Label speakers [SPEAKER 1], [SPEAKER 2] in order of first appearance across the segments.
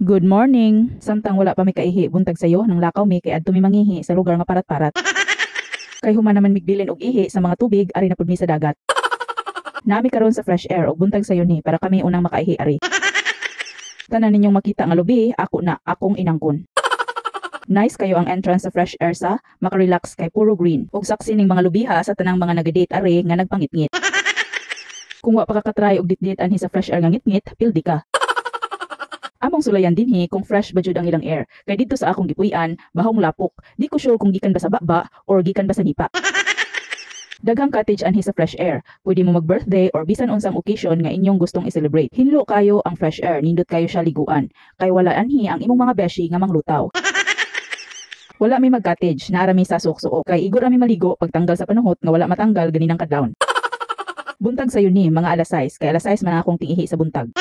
[SPEAKER 1] Good morning. Samtang wala pa mi kaihi buntag sayo nang lakaw mi kay adto mi mangihi sa lugar nga parat-parat. Kay human naman migbilin og ihi sa mga tubig ari na pud mi sa dagat. Nami karon sa fresh air og buntag sayo ni para kami unang makaihi ari. Tanan ninyong makita nga lubi, ako na akong inangkon. Nice kayo ang entrance sa fresh air sa makarelax kay puro green. Og saksi ning mga lubiha sa tanang mga nagadate ari nga nagpangitngit. Kung wa pa ka try og ditdit anhi sa fresh air nga ngitngit, pildi ka. Among sulayan dinhi kung fresh ba jud ang ilang air. Kay dito sa akong gipuy-an, bahong lapok. Di ko sure kung gikan ba sa baba or gikan ba sa nipa. Daghang cottage anhi sa fresh air. Pwede mo mag-birthday or bisan unsang occasion nga inyong gustong i-celebrate. Hinlo kayo ang fresh air, nindot kayo siya liguan. Kay wala anhi ang imong mga beshi nga manglutaw. Wala mi mag-cottage, naara mi sa suok-suok. Kay igor mi maligo pagtanggal sa panuhot nga wala matanggal ganinang kadlawon. Buntag sayo ni mga alas 6, kay alas 6 man akong tingihi sa buntag.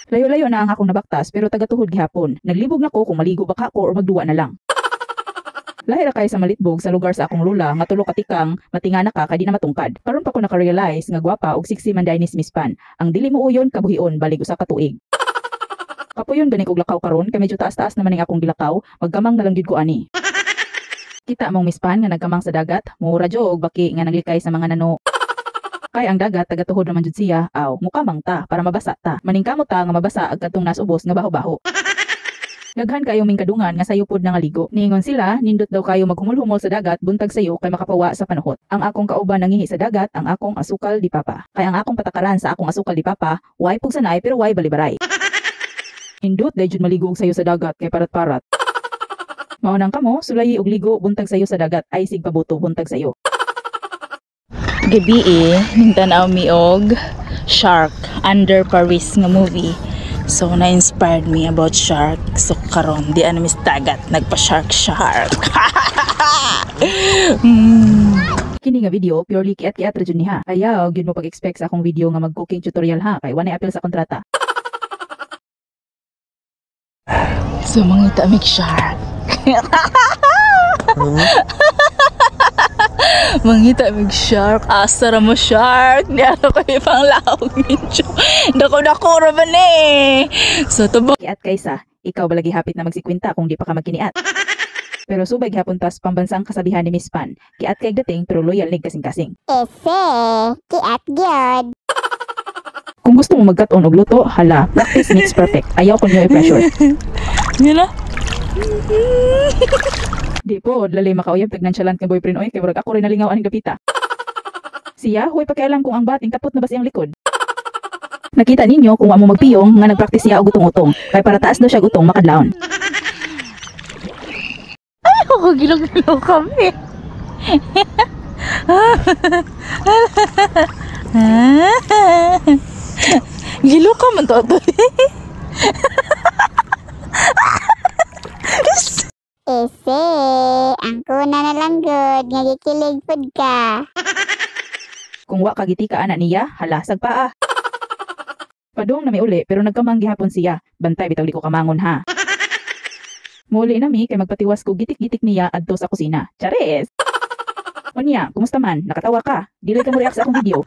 [SPEAKER 1] Layo-layo na ang akong nabaktas pero taga-tuhod gihapon. Naglibog na ko kung maligo baka ko or magduwa na lang. Lahira kay sa malitbog sa lugar sa akong lula nga tulo katikang matingana ka kay di na matungkad. Karon pa ko naka-realize nga gwapa og sexy man ni Miss Pan. Ang dili mo uyon kabuhion balig usa ka tuig. Kapuyon gani kog lakaw karon kay medyo taas-taas naman ning akong gilakaw, magkamang na lang gyud ko ani. Kita mong Miss Pan nga nagkamang sa dagat, mura jud og baki nga naglikay sa mga nano. Kay ang dagat taga-tuhod naman jud siya, aw mukamang ta para mabasa ta. Maningkamot ta nga mabasa ag kadtong nasubos nga baho-baho. Daghan kayo ming kadungan nga sayo pod nga ligo. Niingon sila, nindot daw kayo maghumol-humol sa dagat buntag sayo kay makapawa sa panuhot. Ang akong kauban nangihi sa dagat, ang akong asukal di papa. Kay ang akong patakaran sa akong asukal di papa, way pugsanay pero way balibaray. Hindot day jud maligo og sayo sa dagat kay parat-parat. Maunang kamo, sulayi og ligo buntag sayo sa dagat ay sigpabuto buntag sayo.
[SPEAKER 2] Gabi ning tanaw mi og Shark Under Paris nga movie. So na-inspired me about shark. So karon di ano mis dagat nagpa-shark.
[SPEAKER 1] Kini nga video purely kiat-kiat ra jud ni ha. Ayaw gyud mo pag-expect sa akong video nga mag-cooking tutorial ha kay wala apil sa kontrata.
[SPEAKER 2] So mangita mig shark. Mangita mig shark, asa ra mo shark, di ano kayo pang laog ninyo. Dako-dako ra ba ni? So tubo.
[SPEAKER 1] Kiat kaysa, ikaw balagi hapit na magsikwenta kung di pa ka magkiniat. Pero subay gihapon tas pambansang kasabihan ni Miss Pan, kiat kay dating pero loyal nig kasing-kasing.
[SPEAKER 3] Ese, kiat gyud.
[SPEAKER 1] Kung gusto mo magkaton og luto, hala, practice makes perfect. Ayaw ko niyo i-pressure.
[SPEAKER 2] Yun na.
[SPEAKER 1] Di po, lalay makauyab tagnan siya lang kay boyfriend oy kay murag ako rin nalingaw aning gapita. Siya, huwag pakialam kung ang bating tapot na ba siyang likod. Nakita ninyo kung amo magpiyong nga nagpractice siya og utong-utong. Kay para taas daw siya utong makadlawon.
[SPEAKER 2] Ay, ako gilong-gilong kami. Gilo ka man to.
[SPEAKER 3] Ese, ang kuna na lang good, nga gikilig pud ka.
[SPEAKER 1] Kung wa kagiti ka ana niya, hala sagpaa. Padung na may uli pero nagkamang gihapon siya. Bantay bitaw di ko kamangon ha. Muli na mi kay magpatiwas ko gitik-gitik niya adto sa kusina. Charis! Unya, kumusta man? Nakatawa ka? Dili ka mo react sa akong video.